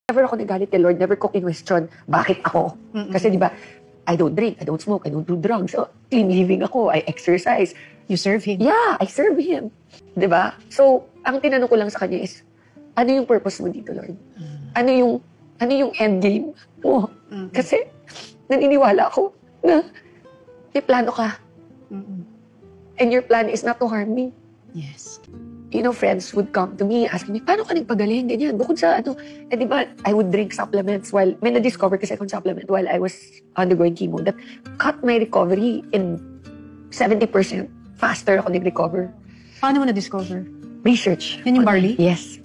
Never ako nagalit kay Lord, never ko question, bakit ako? Kasi di ba, I don't drink, I don't smoke, I don't do drugs. So, clean living ako, I exercise. You serve Him. Yeah, I serve Him. Di ba? So, ang tinanong ko lang sa kanya is, ano yung purpose mo dito, Lord? Ano yung end game mo? Kasi, naniniwala ako na may plano ka. And your plan is not to harm me. Yes. You know, friends would come to me, asking me, paano ka nagpagaling, ganyan? Bukod sa di ba, I would drink supplements while, may na-discover kasi akong supplement while I was undergoing chemo that cut my recovery in 70% faster ako nag-recover. Paano mo na-discover? Research. Yan yung barley? Yes.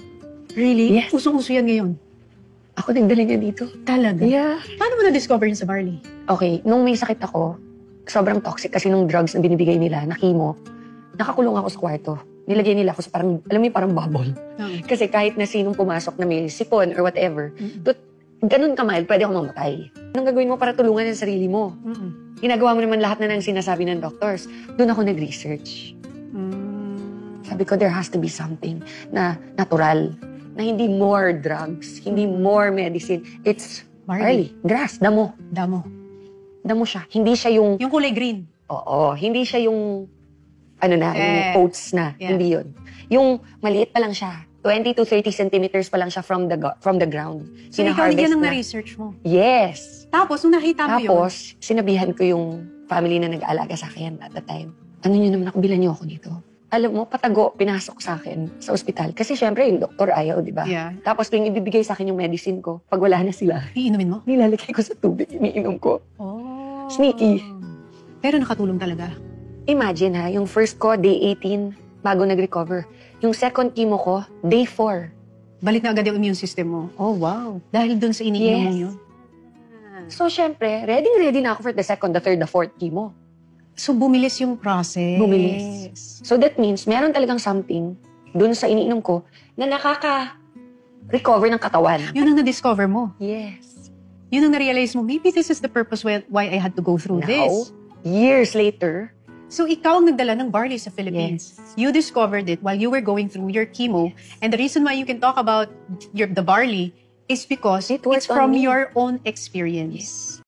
Really? Yes. Usong-uso yan ngayon. Ako nagdala niya dito. Talaga? Yeah. Paano mo na-discover yun sa barley? Okay, nung may sakit ako, sobrang toxic kasi nung drugs na binibigay nila, na chemo, nakakulong ako sa kwarto. Nilagay nila ako sa parang, alam mo yung parang bubble. Kasi kahit na sinong pumasok na may sipon or whatever, ganun ka mild, pwede ako mamatay. Anong gagawin mo para tulungan ang sarili mo? Ginagawa mo naman lahat na ng sinasabi ng doctors. Doon ako nag-research. Sabi ko, there has to be something na natural, na hindi more drugs, hindi more medicine. It's barley, grass, damo. Damo. Damo siya. Hindi siya yung... Yung kulay green. Oo, hindi siya yung yung oats na. Yeah. Hindi yun. Yung maliit pa lang siya. 20 to 30 centimeters pa lang siya from the ground. So, ikaw Sina-harvest yan ang na. na-research mo? Yes. Tapos, nung nakita mo yun? Tapos, sinabihan ko yung family na nag-aalaga sa akin at the time. Ano nyo naman ako, bilan nyo ako dito. Alam mo, patago, pinasok sa akin sa ospital. Kasi syempre, yung doktor ayaw, di ba? Yeah. Tapos, tuwing ibibigay sa akin yung medicine ko, pag wala na sila, Iinumin mo? nilalagay ko sa tubig, iniinom ko. Oh. Sneaky. Pero nakatulong talaga. Imagine ha, yung first ko, day 18, bago nag-recover. Yung second chemo ko, day 4. Balik na agad yung immune system mo. Oh, wow. Dahil dun sa iniinom mo yun. So, syempre, ready na ako for the second, the third, the fourth chemo. So, bumilis yung process. Bumilis. So, that means, meron talagang something dun sa iniinom ko na nakaka-recover ng katawan. Yun ang na-discover mo. Yes. Yun ang na-realize mo, maybe this is the purpose why I had to go through Now, this. years later, So, ikaw ang nagdala ng barley sa Philippines. Yes. You discovered it while you were going through your chemo. And the reason why you can talk about the barley is because It worked it's from on me. your own experience.